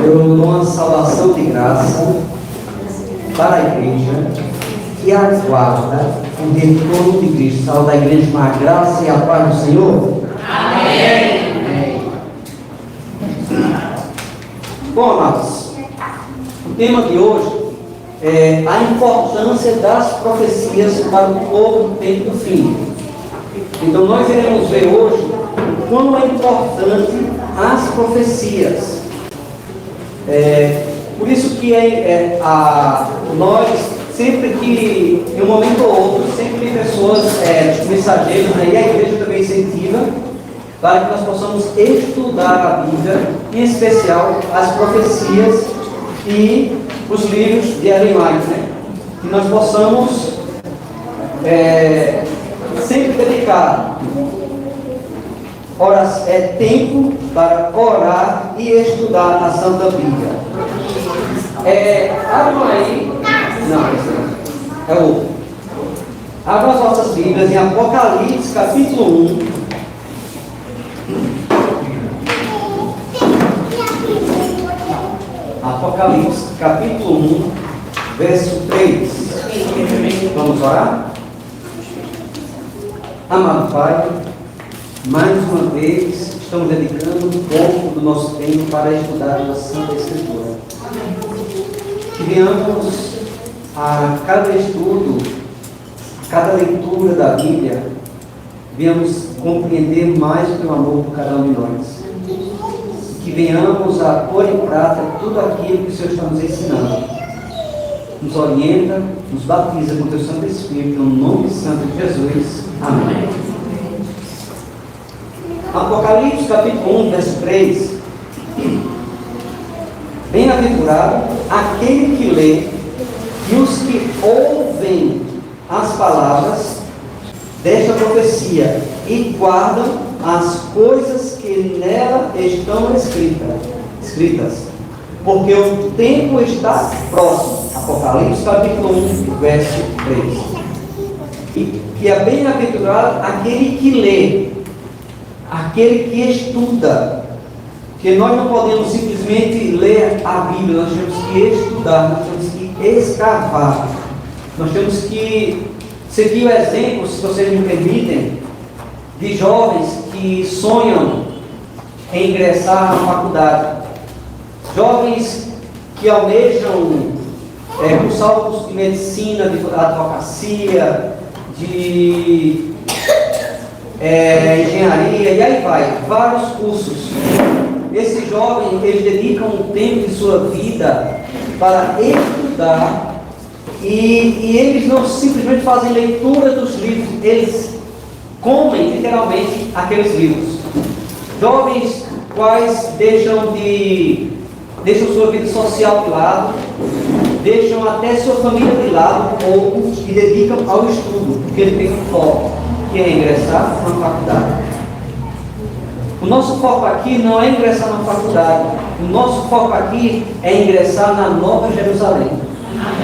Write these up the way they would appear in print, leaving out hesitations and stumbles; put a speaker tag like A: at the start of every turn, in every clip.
A: Eu dou uma saudação de graça para a igreja que aguarda o retorno de Cristo. Saúde da igreja com a graça e a paz do Senhor.
B: Amém.
A: Bom, amados, o tema de hoje é a importância das profecias para o povo do tempo do fim. Então nós iremos ver hoje o quão é importante as profecias. Por isso que nós, sempre que, em um momento ou outro, sempre tem pessoas, mensageiros, e a igreja também incentiva, para que nós possamos estudar a Bíblia, em especial as profecias e os livros de Ellen White, né? Que nós possamos sempre dedicar tempo para orar e estudar a Santa Bíblia. Abram aí. Não, esse não. É outro. Abram as vossas Bíblias em Apocalipse, capítulo 1. Apocalipse, capítulo 1, verso 3. Vamos orar? Amado Pai, mais uma vez estamos dedicando um pouco do nosso tempo para estudar a Santa Escritura. Que venhamos a cada estudo, a cada leitura da Bíblia, venhamos compreender mais o teu amor por cada um de nós. Que venhamos a pôr em prática tudo aquilo que o Senhor está nos ensinando. Nos orienta, nos batiza com o teu Santo Espírito, no nome santo de Jesus. Amém. Apocalipse capítulo 1, verso 3. Bem-aventurado aquele que lê e os que ouvem as palavras desta profecia e guardam as coisas que nela estão escritas, porque o tempo está próximo. Apocalipse capítulo 1, verso 3. E que é bem-aventurado aquele que lê, aquele que estuda, porque nós não podemos simplesmente ler a Bíblia, nós temos que estudar, nós temos que escavar, nós temos que seguir o exemplo, se vocês me permitem, de jovens que sonham em ingressar na faculdade, jovens que almejam cursar o curso de medicina, de advocacia, de engenharia, e aí vai, vários cursos. Esses jovens, eles dedicam um tempo de sua vida para estudar, e eles não simplesmente fazem leitura dos livros, eles comem literalmente aqueles livros. Jovens quais deixam sua vida social de lado, deixam até sua família de lado um pouco e dedicam ao estudo, porque ele tem um foco, que é ingressar na faculdade. O nosso foco aqui não é ingressar na faculdade, o nosso foco aqui é ingressar na Nova Jerusalém.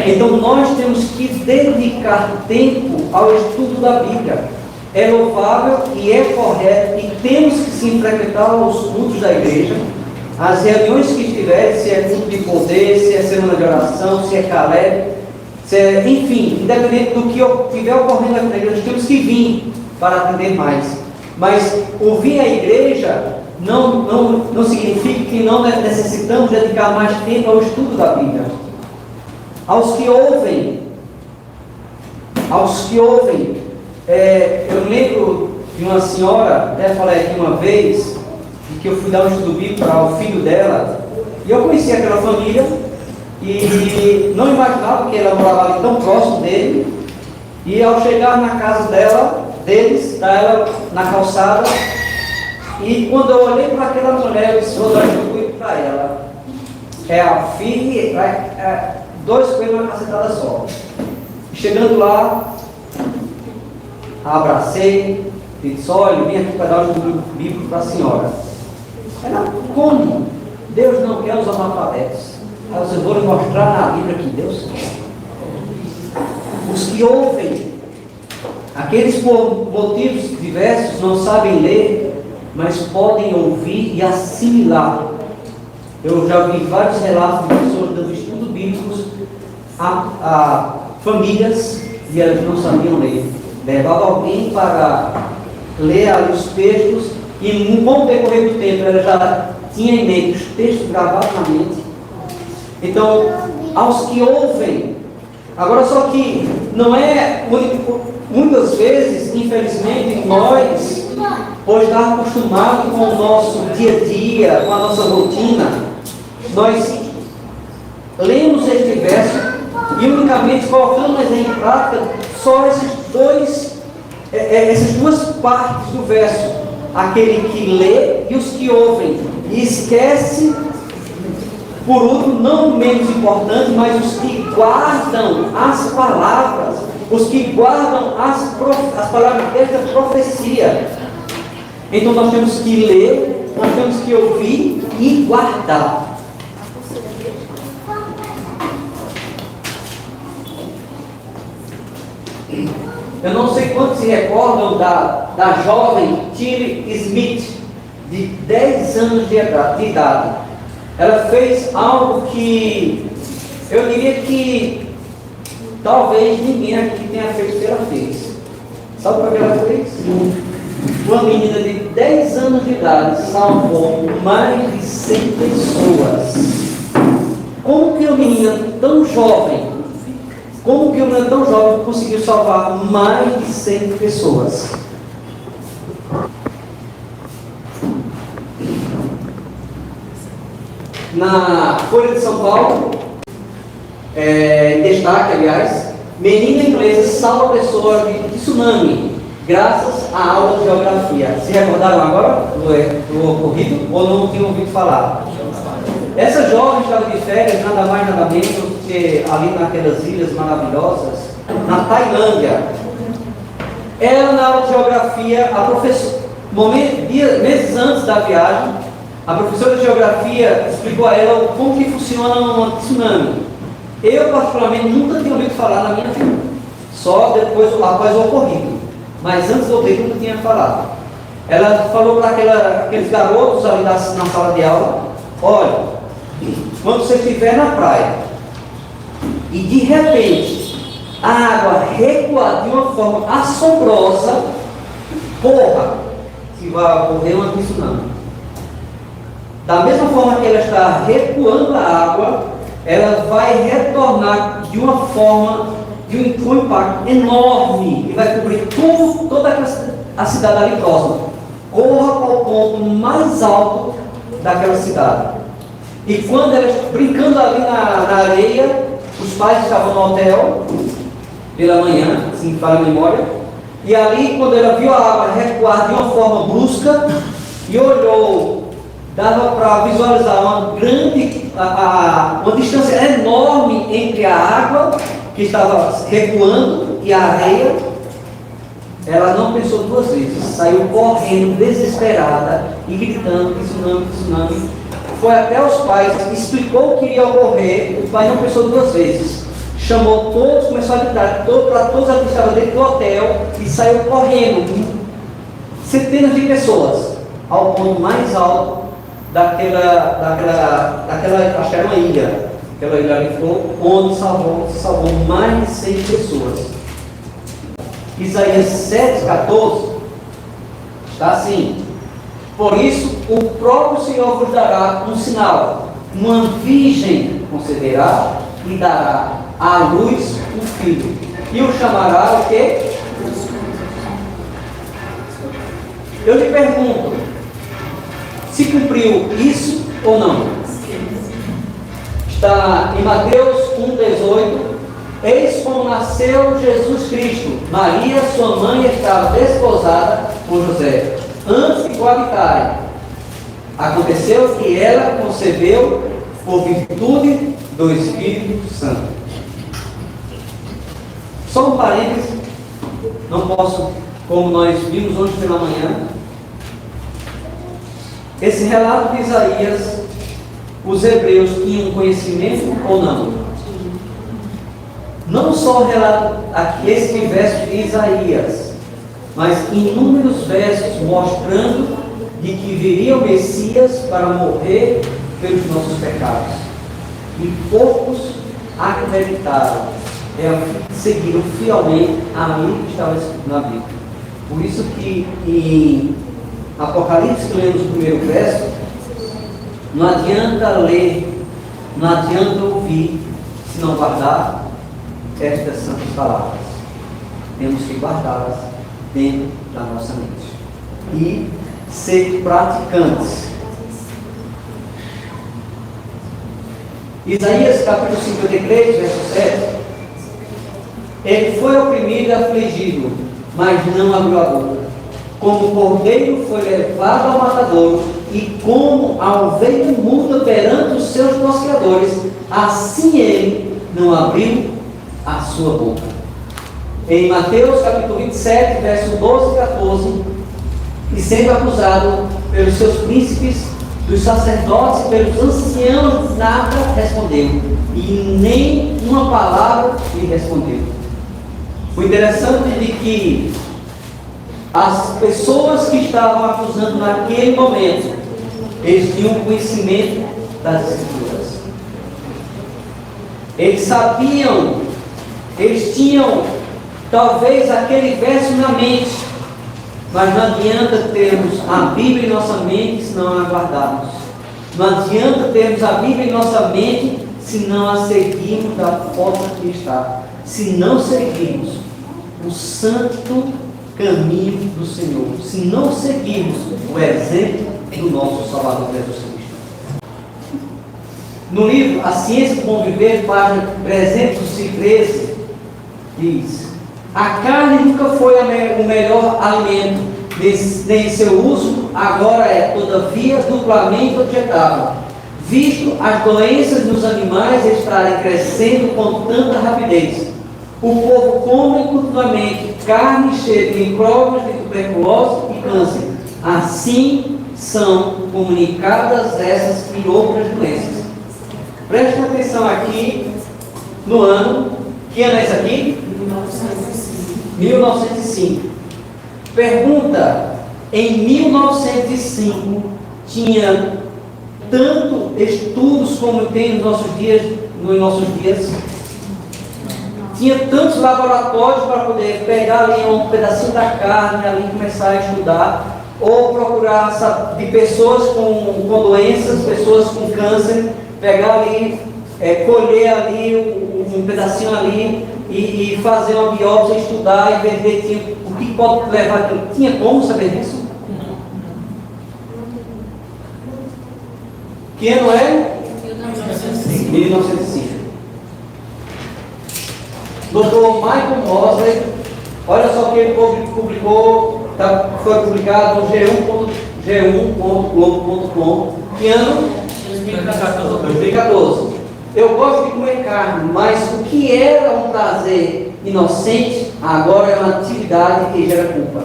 A: Então nós temos que dedicar tempo ao estudo da Bíblia. É louvável e é correto e temos que sim frequentar os cultos da igreja, as reuniões que estiverem, se é culto de poder, se é semana de oração, se é Caleb, enfim, independente do que estiver ocorrendo aqui na igreja, nós temos que vir para aprender mais. Mas ouvir a igreja não significa que não necessitamos dedicar mais tempo ao estudo da Bíblia. Aos que ouvem, eu lembro de uma senhora, até falei aqui uma vez, que eu fui dar um estudo bíblico para o filho dela, e eu conheci aquela família, e não imaginava que ela morava ali tão próximo dele, e ao chegar na casa deles, ela na calçada, e quando eu olhei para aquela mulher, eu disse, vou dar um estudo bíblico para ela. É a filha, dois coelhos numa cacetada só. Chegando lá, abracei, disse, olha, vim aqui para dar um estudo bíblico para a senhora. Ela, como? Deus não quer os analfabetos. Aí eu vou lhe mostrar na Bíblia que Deus quer. Os que ouvem, aqueles por motivos diversos não sabem ler, mas podem ouvir e assimilar. Eu já vi vários relatos de pessoas dando estudos bíblicos a famílias e elas não sabiam ler. Levava alguém para ler ali os textos e, com o decorrer do tempo, ela já tinha em mente os textos gravados na mente. Então, aos que ouvem, agora só que não é muitas vezes, infelizmente, nós, por estar acostumados com o nosso dia a dia, com a nossa rotina, nós lemos este verso e unicamente colocamos em prática só essas duas partes do verso, aquele que lê e os que ouvem, e esquece, por último, não menos importante, mas os que guardam as palavras, os que guardam as palavras desta profecia. Então nós temos que ler, nós temos que ouvir e guardar. Eu não sei quantos se recordam da jovem Tilly Smith, de 10 anos de idade. Ela fez algo que eu diria que talvez ninguém aqui tenha feito o que ela fez. Sabe o que ela fez? Uma menina de 10 anos de idade salvou mais de 100 pessoas. Como que uma menina tão jovem conseguiu salvar mais de 100 pessoas? Na Folha de São Paulo, em destaque, aliás, menina inglesa salva pessoa de tsunami, graças à aula de geografia. Se recordaram agora do ocorrido ou não tinham ouvido falar? Essa jovem estava de férias, nada mais nada menos do que ali naquelas ilhas maravilhosas, na Tailândia. Ela, na aula de geografia, meses antes da viagem, a professora de geografia explicou a ela como que funciona um tsunami. Eu, particularmente, nunca tinha ouvido falar na minha vida, só após o ocorrido. Mas antes do ocorrido, nunca tinha falado. Ela falou para aqueles garotos ali na sala de aula: olha, quando você estiver na praia e de repente a água recuar de uma forma assombrosa, corra, que vai ocorrer uma tsunami. Da mesma forma que ela está recuando a água, ela vai retornar de uma forma, de um impacto enorme, e vai cobrir toda a cidade ali próxima. Corra para o ponto mais alto daquela cidade. E quando ela está brincando ali na areia, os pais estavam no hotel pela manhã, assim para a memória, e ali, quando ela viu a água recuar de uma forma brusca e olhou, dava para visualizar uma distância enorme entre a água que estava recuando e a areia. Ela não pensou duas vezes, saiu correndo desesperada e gritando: tsunami, tsunami. Foi até os pais, explicou o que iria ocorrer. O pai não pensou duas vezes, chamou todos, começou a gritar para todos que estavam dentro do hotel e saiu correndo, centenas de pessoas, ao ponto mais alto daquela acho que era uma ilha, aquela ilha ali ficou, onde se salvou mais de 100 pessoas. Isaías 7,14 está assim: por isso o próprio Senhor vos dará um sinal, uma virgem conceberá e dará à luz um filho, e o chamará o quê? Eu lhe pergunto, se cumpriu isso ou não? Está em Mateus 1,18: eis como nasceu Jesus Cristo. Maria, sua mãe, estava desposada com José. Antes de coabitarem, aconteceu que ela concebeu por virtude do Espírito Santo. Só um parênteses, não posso, como nós vimos hoje pela manhã, esse relato de Isaías, os hebreus tinham conhecimento ou não? Não só o relato, esse verso de Isaías, mas inúmeros versos mostrando de que viria o Messias para morrer pelos nossos pecados. E poucos acreditaram, seguiram fielmente a lei que estava escrito na Bíblia. Por isso que em Apocalipse, que lemos o primeiro verso, não adianta ler, não adianta ouvir, se não guardar estas santas palavras. Temos que guardá-las dentro da nossa mente e ser praticantes. Isaías capítulo 53, verso 7. Ele foi oprimido e afligido, mas não abriu a boca. Como o cordeiro foi levado ao matadouro, e como a ovelha muda perante os seus tosqueadores, assim ele não abriu a sua boca. Em Mateus capítulo 27, verso 12 e 14, e sendo acusado pelos seus príncipes, dos sacerdotes e pelos anciãos, nada respondeu, e nem uma palavra lhe respondeu. O interessante é de que as pessoas que estavam acusando naquele momento, eles tinham conhecimento das Escrituras. Eles sabiam, eles tinham talvez aquele verso na mente, mas não adianta termos a Bíblia em nossa mente se não a guardarmos. Não adianta termos a Bíblia em nossa mente se não a seguirmos da forma que está. Se não seguirmos o santo caminho do Senhor. Se não seguirmos o exemplo do nosso Salvador Jesus Cristo. No livro A Ciência do Bom Viver, página 313, diz: a carne nunca foi o melhor alimento, nem seu uso agora é, todavia, duplamente objetável, visto as doenças nos animais estarem crescendo com tanta rapidez. O povo come continuamente carne cheia de micróbios, de tuberculose e câncer. Assim são comunicadas essas e outras doenças. Preste atenção aqui no ano. Que ano é esse aqui? 1905. Pergunta: em 1905 tinha tanto estudos como tem nos nossos dias? Tinha tantos laboratórios para poder pegar ali um pedacinho da carne ali e começar a estudar, ou procurar de pessoas com doenças, pessoas com câncer, pegar ali, colher ali um pedacinho ali e fazer uma biópsia, estudar e ver o que pode levar aquilo. Tinha como saber disso? Que ano é? 1905. Dr. Michael Mosley, olha só o que ele publicou, foi publicado no g1.globo.com. Que ano? 2014. Eu gosto de comer carne, mas o que era um prazer inocente, agora é uma atividade que gera culpa.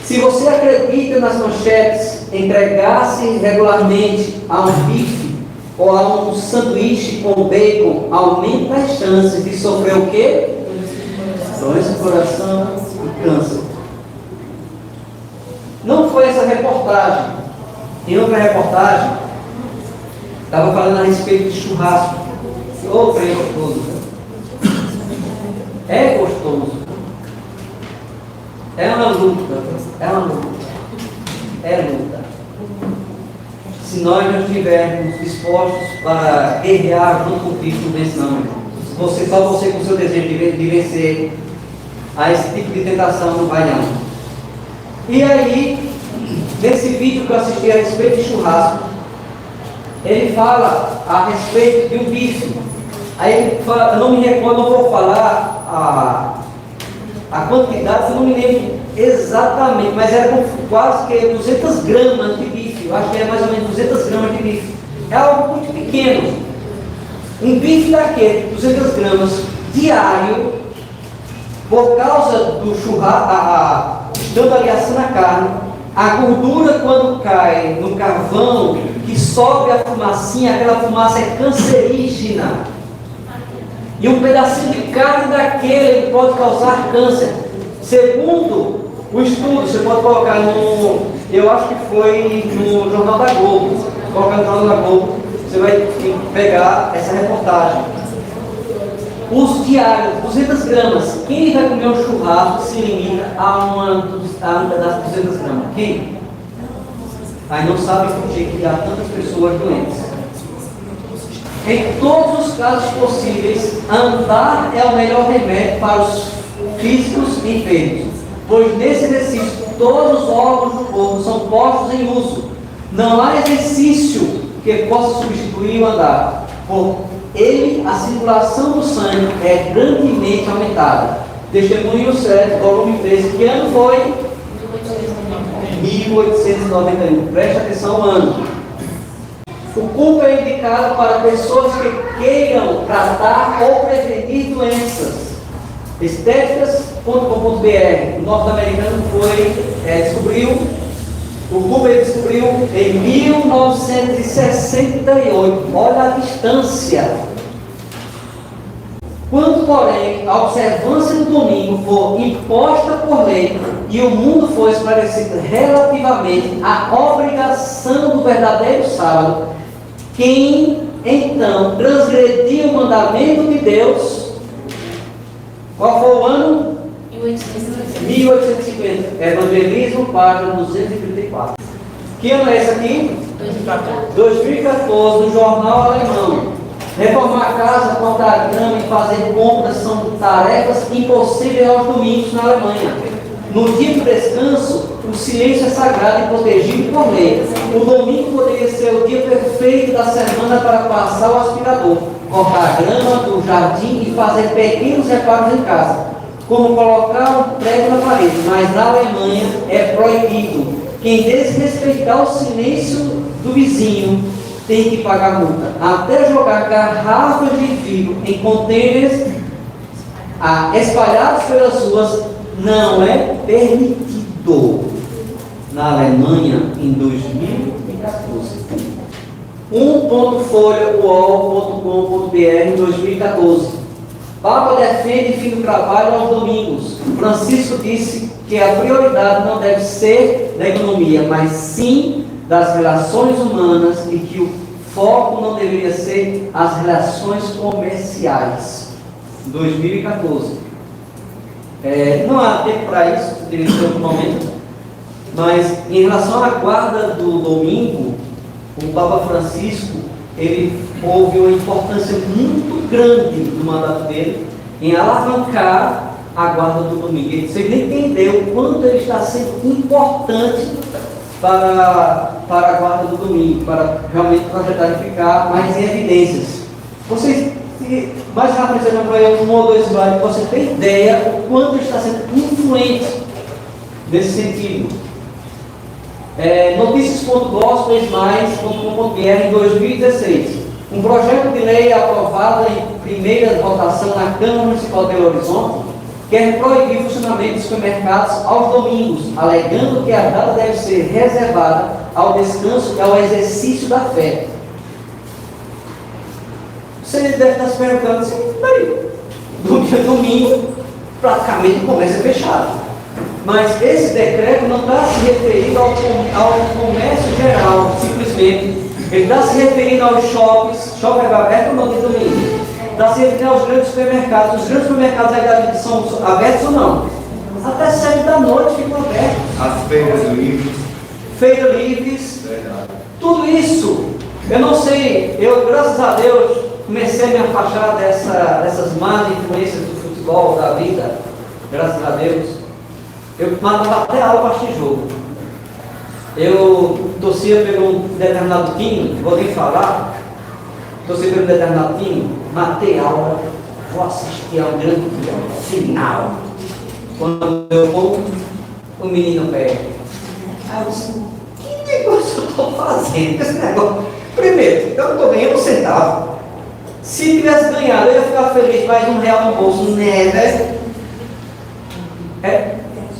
A: Se você acredita nas manchetes, entregar-se regularmente a um bife ou a um sanduíche com bacon aumenta as chances de sofrer o quê? Doença do coração e câncer. Não foi essa reportagem. Em outra reportagem, estava falando a respeito de churrasco. Ô, trem gostoso. É gostoso. É uma luta. É uma luta. É luta. Se nós não estivermos dispostos para guerrear junto com Cristo, não vence não. Só você com o seu desejo de vencer a esse tipo de tentação não vai não. E aí, nesse vídeo que eu assisti a respeito de churrasco, ele fala a respeito de um bife. Aí ele fala, eu não me recordo, não vou falar a quantidade, eu não me lembro exatamente, mas era quase que 200 gramas de bife. Eu acho que era mais ou menos 200 gramas de bife. É algo muito pequeno. Um bife daquele, 200 gramas, diário, por causa do churrasco, estando ali assando a carne, a gordura quando cai no carvão, que sobe a fumacinha, aquela fumaça é cancerígena. E um pedacinho de carne daquele pode causar câncer. Segundo o estudo, você pode colocar eu acho que foi no Jornal da Globo, colocar no Jornal da Globo, você vai pegar essa reportagem. Uso diário, 200 gramas. Quem vai comer um churrasco se limita a uma das 200 gramas? Quem? Aí não sabe por que há tantas pessoas doentes. Em todos os casos possíveis, andar é o melhor remédio para os físicos enfermos, pois nesse exercício todos os órgãos do corpo são postos em uso. Não há exercício que possa substituir o andar. Por ele, a circulação do sangue é grandemente aumentada. Testemunho 7, volume 13. Que ano foi? 1891. Preste atenção ao ano. O culto é indicado para pessoas que queiram tratar ou prevenir doenças. Estéticas.com.br. O norte-americano descobriu. O culto ele descobriu em 1968. Olha a distância. Quando, porém, a observância do domingo for imposta por lei e o mundo for esclarecido relativamente à obrigação do verdadeiro sábado, quem então transgrediu o mandamento de Deus, qual foi o ano? 1850. Evangelismo, página 234. Que ano é esse aqui? 2014, no jornal alemão. Reformar a casa, cortar a grama e fazer compras são tarefas impossíveis aos domingos na Alemanha. No dia do descanso, o silêncio é sagrado e protegido por lei. O domingo poderia ser o dia perfeito da semana para passar o aspirador, cortar a grama do jardim e fazer pequenos reparos em casa, como colocar um prego na parede. Mas na Alemanha é proibido. Quem desrespeitar o silêncio do vizinho tem que pagar multa. Até jogar garrafas de vidro em contêineres espalhados pelas ruas não é permitido. Na Alemanha, em 2014. 1.folha.uol.com.br em 2014. Papa defende fim do trabalho aos domingos. Francisco disse que a prioridade não deve ser da economia, mas sim das relações humanas e que o foco não deveria ser as relações comerciais. 2014. Não há tempo para isso, deveria ser outro momento, mas em relação à guarda do domingo, o Papa Francisco, ele houve uma importância muito grande do mandato dele em alavancar a guarda do domingo. Você nem entendeu o quanto ele está sendo importante para a guarda do domingo, para realmente projetar e ficar mais em evidências. Vocês, mais rápido, você para eu 1 ou 2 slides, você tem ideia o quanto ele está sendo influente nesse sentido. Notícias.gospelsmais.com.br em 2016. Um projeto de lei aprovado em primeira votação na Câmara Municipal de Belo Horizonte quer proibir o funcionamento de supermercados aos domingos, alegando que a data deve ser reservada ao descanso e ao exercício da fé. Você deve estar se perguntando assim, domingo, praticamente o comércio é fechado. Mas esse decreto não está se referindo ao comércio geral, simplesmente. Ele está se referindo aos shoppings, shopping é aberto ou não de domingo? Está se referindo aos grandes supermercados. Os grandes supermercados aí são abertos ou não? Até 7 da noite ficam abertos.
C: As feiras livres.
A: Feiras livres.
C: Verdade.
A: Tudo isso, eu não sei, eu, graças a Deus, comecei a me afastar dessas más influências do futebol, da vida, graças a Deus. Eu mandava até aula para assistir jogo. Eu torcia por um determinado time, vou nem falar, torcia por um determinado time, matei aula, vou assistir ao grande final. Quando eu vou, o menino pega. Aí eu disse, que negócio eu estou fazendo? Esse negócio. Primeiro, eu não estou ganhando um centavo. Se tivesse ganhado, eu ia ficar feliz, mais R$1 no bolso, né, velho?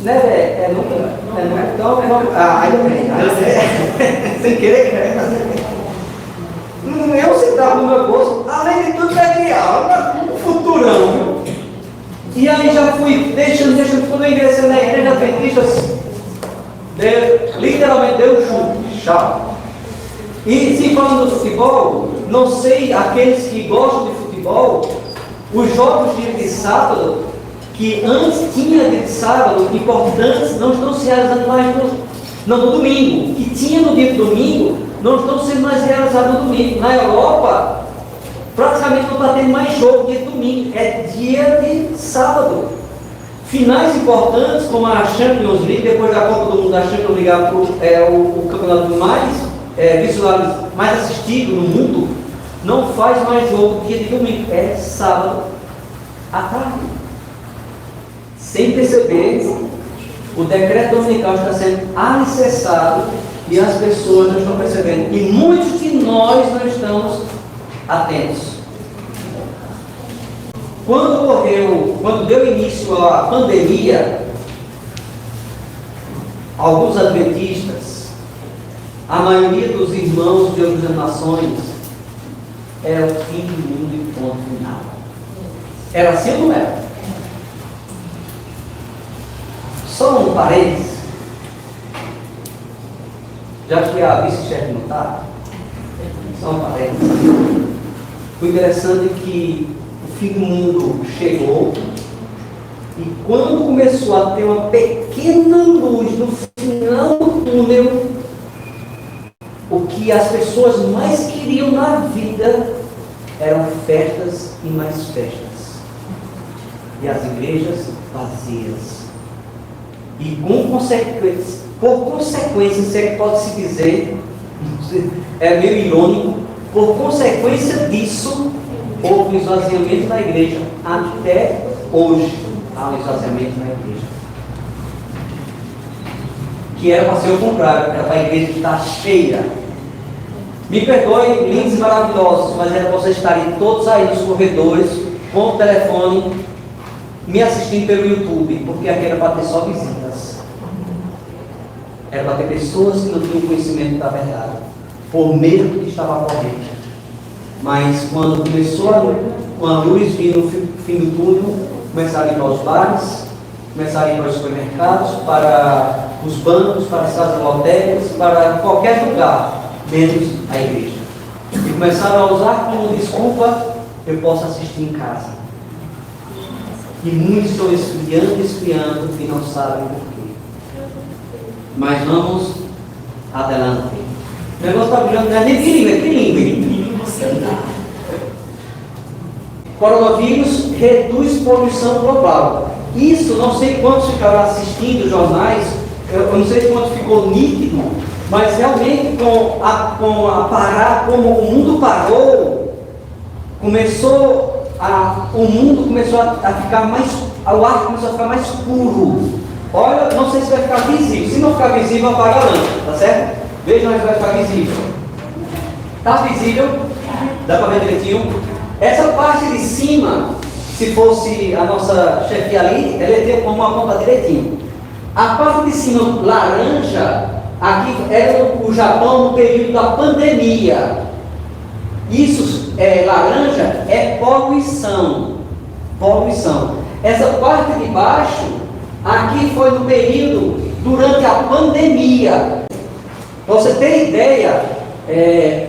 A: Então, sem querer, eu centavo no meu bolso, além de tudo, vai criar um futurão, viu? E aí já fui deixando, quando eu ingressei na igreja adventista, literalmente deu um chute, chave. E se falando do futebol, não sei, aqueles que gostam de futebol, os jogos de sábado, que antes tinha de sábado, importantes, não estão se realizando mais no domingo. Que tinha no dia de domingo, não estão sendo mais realizados no domingo. Na Europa, praticamente não está tendo mais jogo dia de domingo, é dia de sábado. Finais importantes, como a Champions League, depois da Copa do Mundo, a Champions League é o campeonato mais assistido no mundo, não faz mais jogo dia de domingo, é sábado à tarde. Sem perceber, o decreto dominical está sendo alicerçado e as pessoas não estão percebendo. E muitos de nós não estamos atentos. Quando deu início à pandemia, alguns adventistas, a maioria dos irmãos de outras nações, era o fim do mundo e ponto final. Era assim ou não era? Só um parênteses, já que a vice-chefe não está, só um parênteses. O interessante é que o fim do mundo chegou e quando começou a ter uma pequena luz no final do túnel, o que as pessoas mais queriam na vida eram festas e mais festas. E as igrejas vazias. E por consequência, se é que pode-se dizer, é meio irônico, por consequência disso, houve um esvaziamento na igreja. Até hoje há um esvaziamento na igreja. Que era para ser o contrário, era para a igreja estar cheia. Me perdoem, lindos e maravilhosos, mas era para vocês estarem todos aí nos corredores, com o telefone, me assistindo pelo YouTube, porque aqui era para ter só visitas. Era para ter pessoas que não tinham conhecimento da verdade, por medo do que estava correndo. Mas quando começou a luz vir no fim do túnel, começaram a ir para os bares, começaram a ir para os supermercados, para os bancos, para as casas lotéricas, para qualquer lugar, menos a igreja. E começaram a usar como desculpa, eu posso assistir em casa. E muitos estão esfriando e não sabem por quê. Mas vamos adelante. O negócio está brilhando, não é nem bilíngue, é trilíngue. Coronavírus reduz poluição global. Isso, não sei quantos ficaram assistindo jornais, eu não sei quanto ficou nítido, mas realmente como o mundo parou, o mundo começou a ficar mais, o ar começou a ficar mais puro. Olha, não sei se vai ficar visível. Se não ficar visível, apaga a lâmpada, tá certo? Veja onde vai ficar visível. Está visível? Dá para ver direitinho? Essa parte de cima, se fosse a nossa chefia ali, ela ia ter como apontar direitinho. A parte de cima, laranja, aqui era o Japão no período da pandemia. Isso, laranja, é poluição. Poluição. Essa parte de baixo, aqui foi no período durante a pandemia. Para você ter ideia,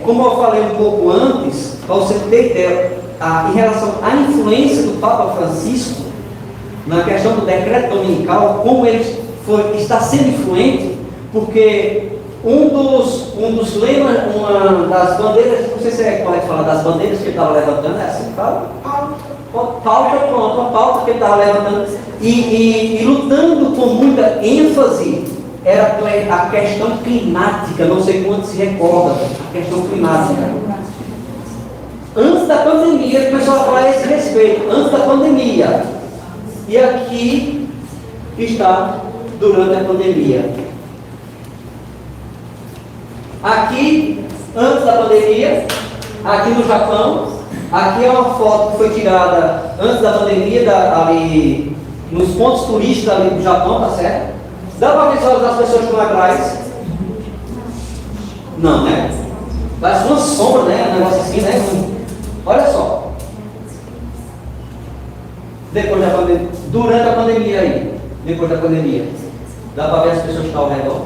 A: como eu falei um pouco antes, para você ter ideia, em relação à influência do Papa Francisco, na questão do decreto dominical, como ele está sendo influente, porque um dos lemas, uma das bandeiras, não sei se é correto falar das bandeiras que ele estava levantando, é assim que fala? Pauta, pronto, uma pauta que ele estava levantando e lutando com muita ênfase era a questão climática. Não sei quanto se recorda, a questão climática. Antes da pandemia, ele começou a falar a esse respeito, antes da pandemia. E aqui está durante a pandemia. Aqui, antes da pandemia, aqui no Japão. Aqui é uma foto que foi tirada antes da pandemia, ali nos pontos turísticos ali do Japão, tá certo? Dá para visualizar as pessoas que estão atrás? Não, né? Parece uma sombra, né? Um negócio assim, né? Olha só. Depois da pandemia, durante a pandemia aí, depois da pandemia, dá para ver as pessoas que estão ao redor?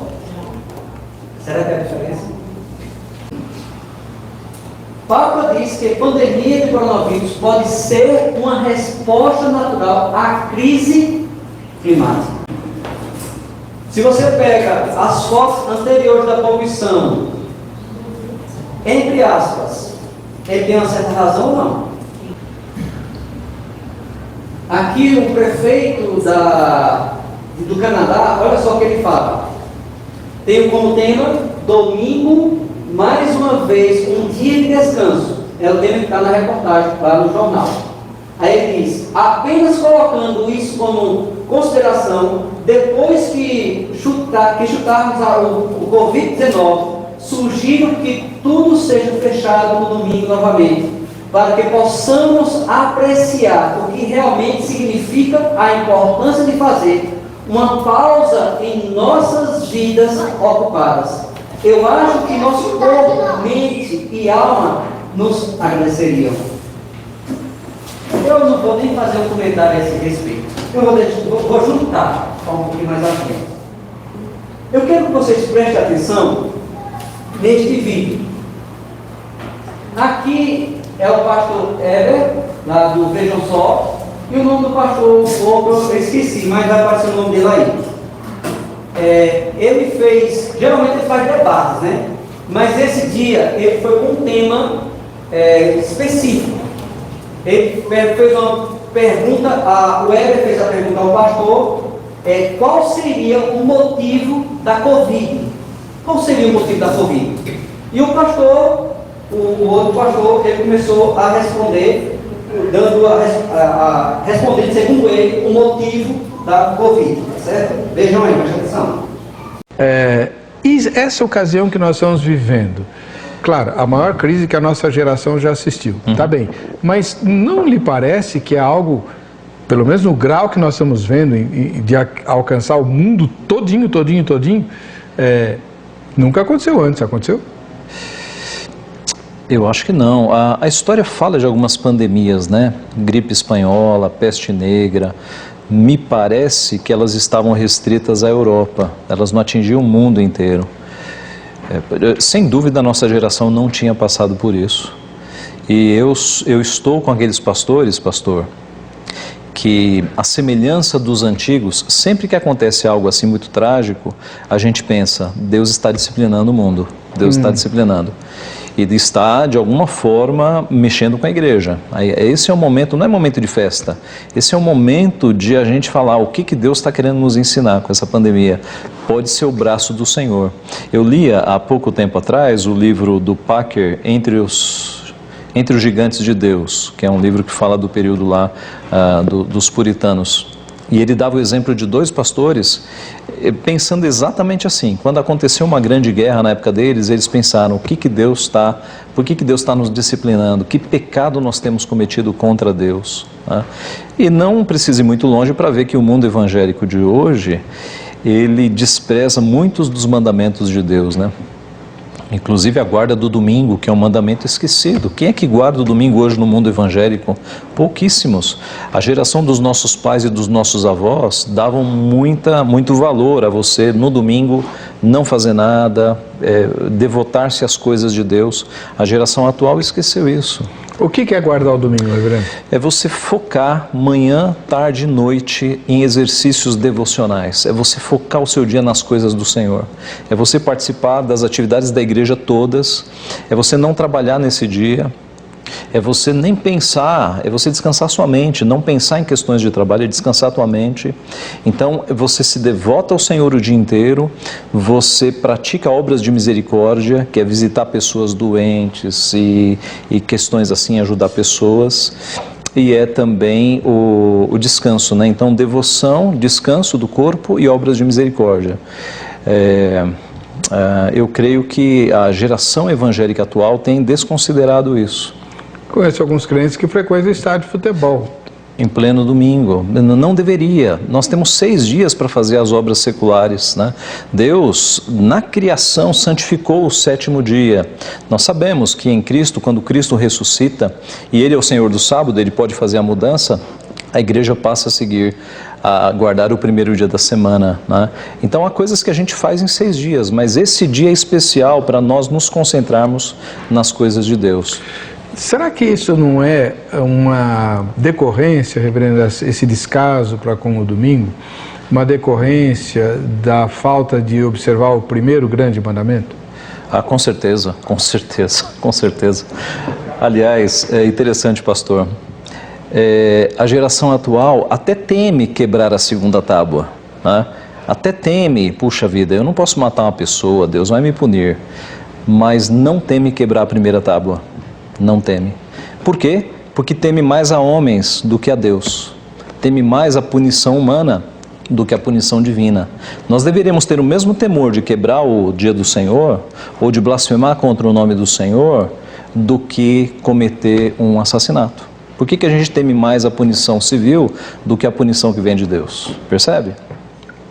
A: Será que é a diferença? Papa diz que a pandemia de coronavírus pode ser uma resposta natural à crise climática. Se você pega as fotos anteriores da poluição, entre aspas, ele tem uma certa razão ou não? Aqui o prefeito do Canadá, olha só o que ele fala. Tem como tema, domingo, mais uma vez, um dia de descanso. É o tema que está na reportagem, lá no jornal. Aí ele diz, apenas colocando isso como consideração, depois que chutarmos o Covid-19, sugiro que tudo seja fechado no domingo novamente, para que possamos apreciar o que realmente significa a importância de fazer uma pausa em nossas vidas ocupadas. Eu acho que nosso corpo, mente e alma nos agradeceriam. Eu não vou nem fazer um comentário a esse respeito. Eu vou juntar um pouquinho mais à frente. Eu quero que vocês prestem atenção neste vídeo. Aqui é o pastor Eber, lá do Vejam Só, e o nome do pastor eu esqueci, mas vai aparecer o nome dele aí. Ele fez, geralmente ele faz debates, né? Mas esse dia ele foi com um tema específico. Ele fez uma pergunta, o Eber fez a pergunta ao pastor, qual seria o motivo da Covid? Qual seria o motivo da Covid? E o pastor, o outro pastor, ele começou a responder, respondendo segundo ele o motivo da Covid, certo? Vejam aí, presta atenção.
C: E essa ocasião que nós estamos vivendo, claro, a maior crise que a nossa geração já assistiu, tá bem, mas não lhe parece que é algo, pelo menos no grau que nós estamos vendo, de alcançar o mundo todinho, nunca aconteceu antes, aconteceu?
D: Eu acho que não. A história fala de algumas pandemias, né? Gripe espanhola, peste negra. Me parece que elas estavam restritas à Europa. Elas não atingiam o mundo inteiro. Sem dúvida, a nossa geração não tinha passado por isso. E eu estou com aqueles pastores, pastor, que a semelhança dos antigos, sempre que acontece algo assim muito trágico, a gente pensa, Deus está disciplinando o mundo. Deus está disciplinando. E está, de alguma forma, mexendo com a igreja. Esse é um momento, não é momento de festa, esse é um momento de a gente falar o que Deus está querendo nos ensinar com essa pandemia. Pode ser o braço do Senhor. Eu lia há pouco tempo atrás o livro do Packer, Entre os Gigantes de Deus, que é um livro que fala do período lá dos puritanos. E ele dava o exemplo de dois pastores, pensando exatamente assim. Quando aconteceu uma grande guerra na época deles, eles pensaram, por que Deus está nos disciplinando? Que pecado nós temos cometido contra Deus? E não precisa ir muito longe para ver que o mundo evangélico de hoje, ele despreza muitos dos mandamentos de Deus, né? Inclusive a guarda do domingo, que é um mandamento esquecido. Quem é que guarda o domingo hoje no mundo evangélico? Pouquíssimos. A geração dos nossos pais e dos nossos avós davam muito valor a você no domingo não fazer nada, devotar-se às coisas de Deus. A geração atual esqueceu isso.
C: O que é guardar o domingo, reverendo?
D: É você focar manhã, tarde e noite em exercícios devocionais. É você focar o seu dia nas coisas do Senhor. É você participar das atividades da igreja todas. É você não trabalhar nesse dia. É você nem pensar, é você descansar sua mente, não pensar em questões de trabalho, é descansar tua mente. Então, você se devota ao Senhor o dia inteiro, você pratica obras de misericórdia, que é visitar pessoas doentes e questões assim, ajudar pessoas. E é também o descanso, né? Então, devoção, descanso do corpo e obras de misericórdia. Eu creio que a geração evangélica atual tem desconsiderado isso.
C: Conheço alguns crentes que frequentam estádio de futebol.
D: Em pleno domingo. Não deveria. Nós temos 6 dias para fazer as obras seculares, né? Deus, na criação, santificou o 7º dia. Nós sabemos que em Cristo, quando Cristo ressuscita, e Ele é o Senhor do sábado, Ele pode fazer a mudança, a igreja passa a seguir a guardar o primeiro dia da semana, né? Então há coisas que a gente faz em 6 dias, mas esse dia é especial para nós nos concentrarmos nas coisas de Deus.
C: Será que isso não é uma decorrência, reverendo, esse descaso para com o domingo, uma decorrência da falta de observar o primeiro grande mandamento?
D: Ah, com certeza, com certeza, com certeza. Aliás, é interessante, pastor, a geração atual até teme quebrar a segunda tábua, né? Até teme, puxa vida, eu não posso matar uma pessoa, Deus vai me punir, mas não teme quebrar a primeira tábua, não teme. Por quê? Porque teme mais a homens do que a Deus, teme mais a punição humana do que a punição divina. Nós deveríamos ter o mesmo temor de quebrar o dia do Senhor ou de blasfemar contra o nome do Senhor do que cometer um assassinato. Por que a gente teme mais a punição civil do que a punição que vem de Deus? Percebe?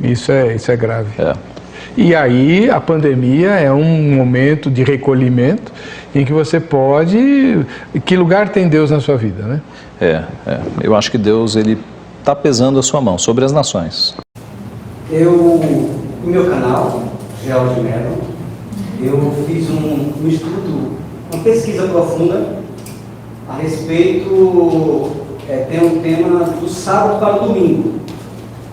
C: Isso é grave.
D: É.
C: E aí a pandemia é um momento de recolhimento em que você pode... Que lugar tem Deus na sua vida, né?
D: Eu acho que Deus, ele está pesando a sua mão sobre as nações.
A: No meu canal, George Mello, eu fiz um estudo, uma pesquisa profunda a respeito, tem um tema do sábado para o domingo.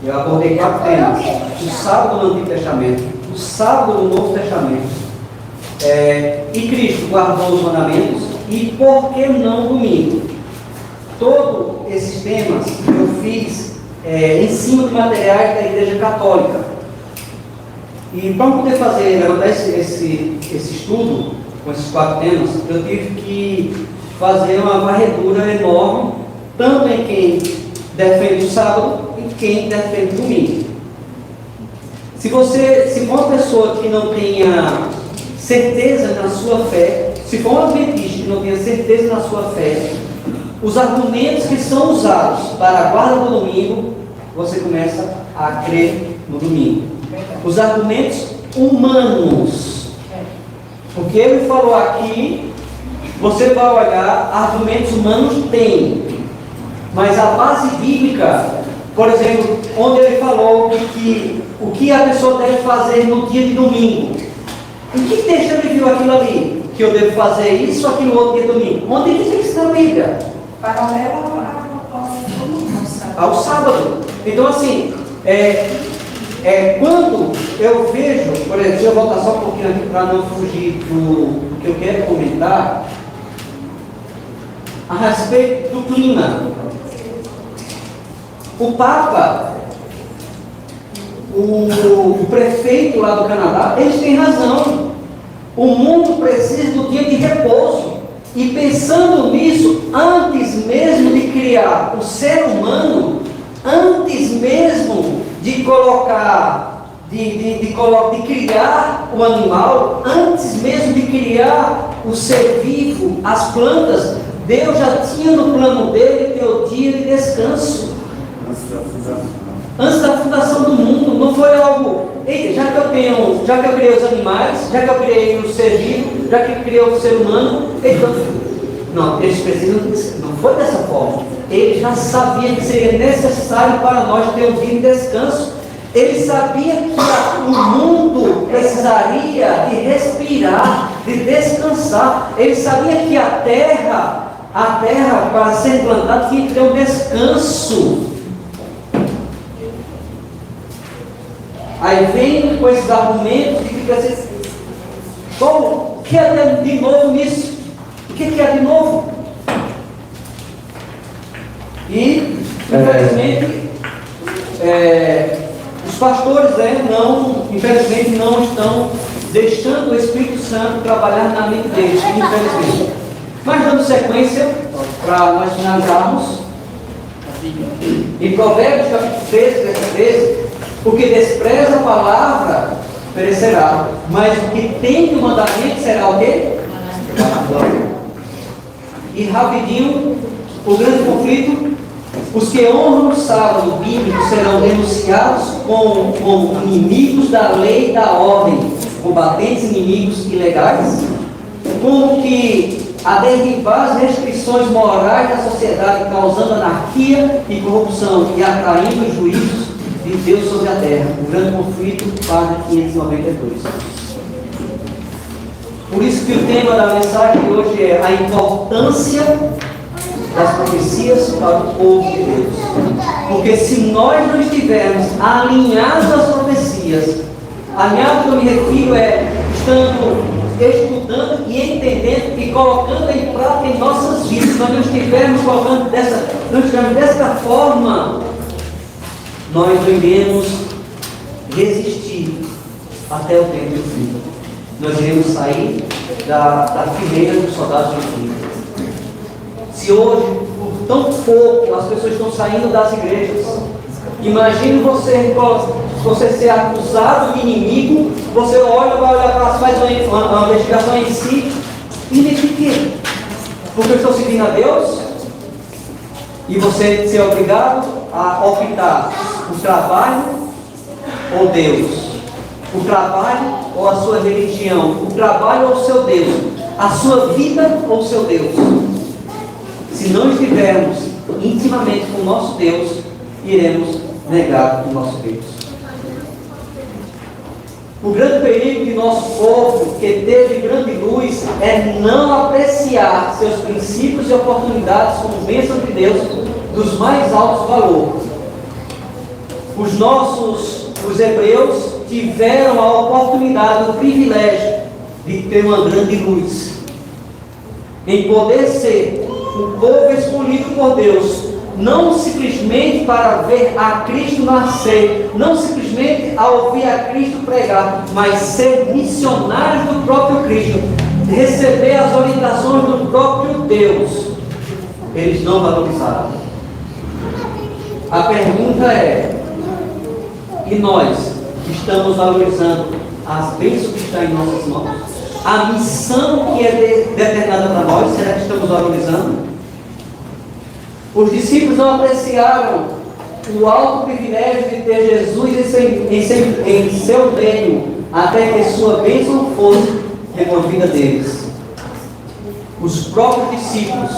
A: Eu abordei 4 temas: o sábado no Antigo Testamento, o sábado no Novo Testamento, e Cristo guardou os mandamentos, e por que não domingo? Todos esses temas eu fiz em cima de materiais da Igreja Católica. E para poder levantar esse estudo com esses 4 temas, eu tive que fazer uma varredura enorme, tanto em quem defende o sábado e quem defende o domingo. Se for uma pessoa que não tenha certeza na sua fé, se for um adventista que não tenha certeza na sua fé, os argumentos que são usados para a guarda do domingo, você começa a crer no domingo. Os argumentos humanos. O que ele falou aqui, você vai olhar, argumentos humanos tem. Mas a base bíblica, por exemplo, onde ele falou que o que a pessoa deve fazer no dia de domingo. Em que texto ele viu aquilo ali? Que eu devo fazer isso ou aquilo outro dia de domingo? Onde ele diz isso na Bíblia?
B: Paralelo
A: ao sábado. Então, assim, quando eu vejo, por exemplo, deixa eu voltar só um pouquinho aqui para não fugir do que eu quero comentar, a respeito do clima. O Papa, o prefeito lá do Canadá, eles têm razão. O mundo precisa do dia de repouso. E pensando nisso, antes mesmo de criar o ser humano, antes mesmo de colocar, de criar o animal, antes mesmo de criar o ser vivo, as plantas, Deus já tinha no plano dele ter o dia de descanso. Antes da fundação do mundo, não foi algo, já que eu criei os animais, já que eu criei o ser vivo, já que eu criei o ser humano, então, não, eles precisam, não foi dessa forma. Ele já sabia que seria necessário para nós ter um dia de descanso. Ele sabia que o mundo precisaria de respirar, de descansar. Ele sabia que a terra para ser plantada tinha que ter um descanso. Aí vem com esses argumentos que fica assim, o que é de novo nisso? O que é de novo? E, infelizmente, os pastores infelizmente não estão deixando o Espírito Santo trabalhar na mente deles, infelizmente. Mas dando sequência, para nós finalizarmos, em Provérbios capítulo 13, verso 13, o que despreza a palavra perecerá, mas o que tem o mandamento será o quê? E rapidinho, o grande conflito: os que honram o sábado bíblico serão denunciados como inimigos da lei e da ordem, combatentes inimigos ilegais, como que a derribar as restrições perseguições morais da sociedade, causando anarquia e corrupção e atraindo os juízos de Deus sobre a terra. O grande conflito, página 592. Por isso que o tema da mensagem de hoje é a importância das profecias para o povo de Deus. Porque se nós não estivermos alinhados às profecias, alinhado que eu me refiro é estudando e entendendo e colocando em prática em nossas vidas. Se nós não estivermos colocando dessa forma, nós não iremos resistir até o tempo do fim. Nós iremos sair da fileira dos soldados do fim. Se hoje, por tão pouco, as pessoas estão saindo das igrejas, imagine você ser acusado de inimigo, você vai olhar para faz uma investigação em si, e de quê? Porque eu estou seguindo a Deus, e você ser obrigado a optar o trabalho ou Deus, o trabalho ou a sua religião, o trabalho ou o seu Deus, a sua vida ou o seu Deus. Se não estivermos intimamente com o nosso Deus, iremos negar o nosso Deus. O grande perigo de nosso povo, que teve grande luz, é não apreciar seus princípios e oportunidades como bênção de Deus dos mais altos valores. Os hebreus tiveram a oportunidade, o privilégio de ter uma grande luz, em poder ser o povo escolhido por Deus, não simplesmente para ver a Cristo nascer, não simplesmente a ouvir a Cristo pregar, mas ser missionários do próprio Cristo, receber as orientações do próprio Deus. Eles não valorizaram. A pergunta é: e nós estamos valorizando as bênçãos que estão em nossas mãos? A missão que é determinada para nós, será que estamos valorizando? Os discípulos não apreciaram o alto privilégio de ter Jesus em seu reino, até que sua bênção fosse removida deles. Os próprios discípulos,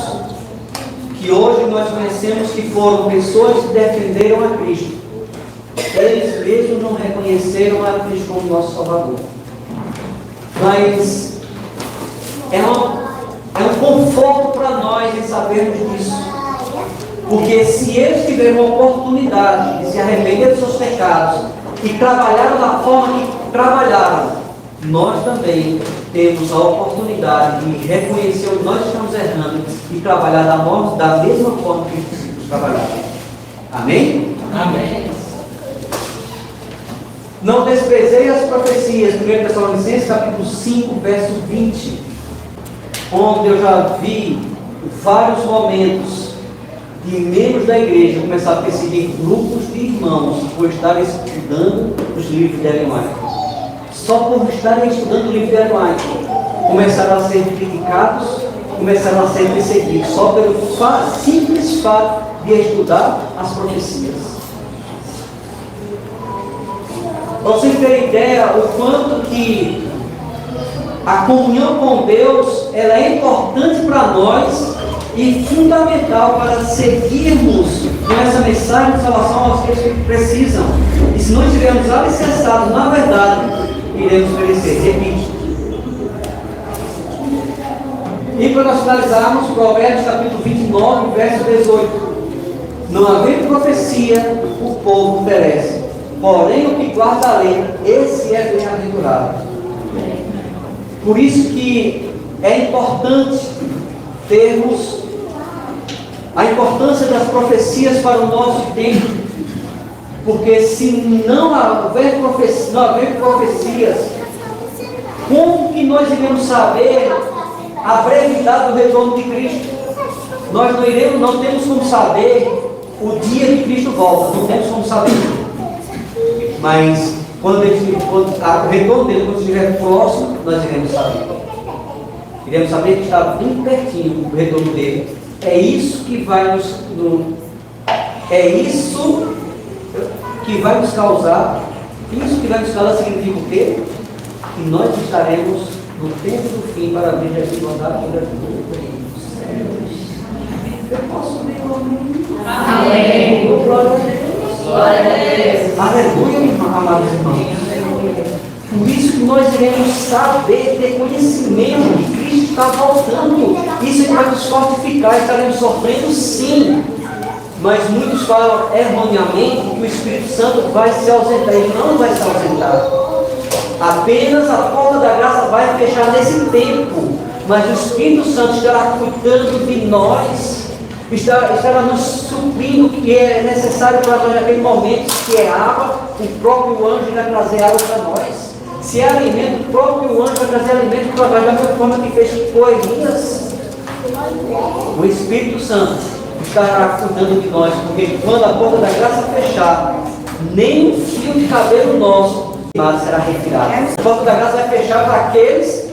A: que hoje nós conhecemos que foram pessoas que defenderam a Cristo, eles mesmos não reconheceram a Cristo como nosso Salvador. Mas é um conforto para nós em sabermos disso. Porque se eles tiverem uma oportunidade de se arrepender dos seus pecados e trabalharam da forma que trabalharam, nós também temos a oportunidade de reconhecer onde nós estamos errando e trabalhar da mesma forma que os discípulos trabalharam. Amém?
B: Amém.
A: Não desprezei as profecias, 1 Tessalonicenses capítulo 5, verso 20, onde eu já vi vários momentos de membros da igreja começar a perseguir grupos de irmãos por estarem estudando os livros de Ellen White. Só por estarem estudando o livro de Ellen White, começaram a ser criticados, começaram a ser perseguidos, só pelo simples fato de estudar as profecias. Para vocês terem ideia, o quanto que a comunhão com Deus ela é importante para nós e fundamental para seguirmos com essa mensagem de salvação aos que precisam. E se não estivermos alicerçados na verdade, iremos perecer. Repito. E para nós finalizarmos, Provérbios capítulo 29, verso 18. Não havendo profecia, o povo perece. Porém, o que guarda a lei, esse é bem-aventurado. Por isso que é importante termos a importância das profecias para o nosso tempo, porque se não houver profecias, como que nós iremos saber a brevidade do retorno de Cristo? Nós não temos como saber o dia que Cristo volta, não temos como saber. Mas quando o retorno dele, quando estiver próximo, nós iremos saber. Iremos saber que está bem pertinho o retorno dele. É isso que vai nos causar. Isso que vai nos causar significa o quê? Que nós estaremos no tempo do fim para abrir a vontade dos céus.
B: Glória a Deus.
A: Aleluia, amados irmãos. Por isso que nós iremos saber, ter conhecimento de que Cristo está voltando. Isso vai nos fortificar, estaremos sofrendo sim. Mas muitos falam erroneamente que o Espírito Santo vai se ausentar. Ele não vai se ausentar. Apenas a porta da graça vai fechar nesse tempo. Mas o Espírito Santo estará cuidando de nós, estará nos suprindo o que é necessário para nós naquele momento, que é água. O próprio anjo vai trazer água para nós. Se é alimento, o próprio anjo vai trazer alimento para nós, da mesma forma que fez com Elias. O Espírito Santo estará cuidando de nós, porque quando a porta da graça fechar, nem um fio de cabelo nosso será retirado. A porta da graça vai fechar para aqueles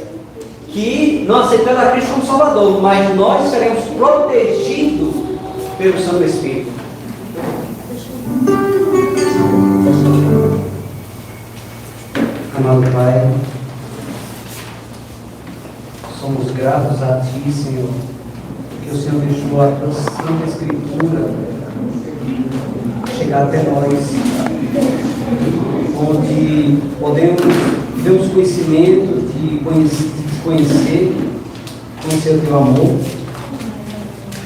A: que não aceitaram a Cristo como Salvador, mas nós seremos protegidos pelo Santo Espírito. Amado Pai, somos gratos a Ti, Senhor, que o Senhor deixou a Tua Santa Escritura chegar até nós, onde temos conhecimento de conhecer o Teu amor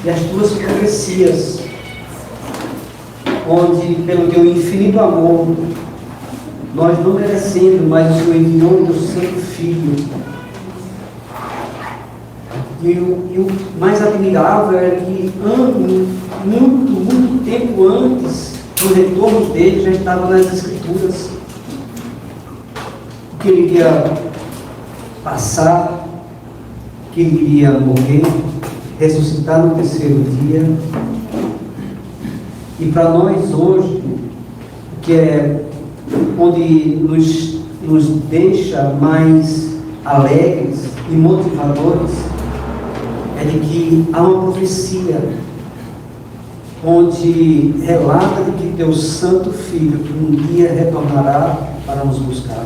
A: e as Tuas profecias, onde pelo Teu infinito amor nós não merecendo, mas o Senhor enviou o Teu Santo Filho. E o mais admirável é que muito tempo antes do retorno dele já estava nas Escrituras que ele iria passar, que ele iria morrer, ressuscitar no terceiro dia. E para nós hoje, que é onde nos deixa mais alegres e motivadores, é de que há uma profecia onde relata de que Teu Santo Filho que um dia retornará para nos buscar.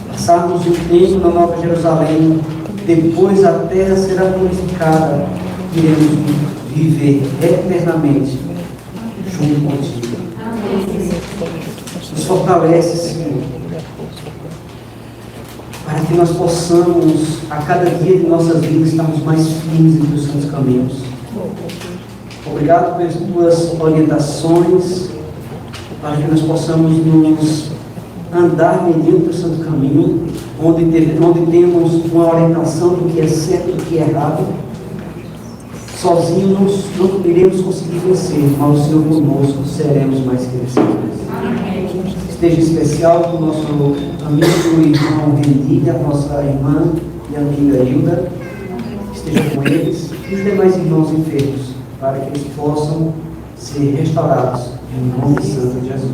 A: Passarmos um tempo na Nova Jerusalém, depois a terra será purificada, iremos viver eternamente junto contigo. Nos fortalece, Senhor, para que nós possamos, a cada dia de nossas vidas, estarmos mais firmes em Teus santos caminhos. Obrigado pelas Tuas orientações, para que nós possamos nos andar mediante o Teu santo caminho, onde temos uma orientação do que é certo e do que é errado. Sozinhos não iremos conseguir vencer, mas o Senhor conosco seremos mais que vencedores. Esteja especial com o nosso amigo e irmão Renilha, nossa irmã e amiga Hilda. Esteja com eles e os demais irmãos enfermos, para que eles possam ser restaurados em nome santo de Jesus.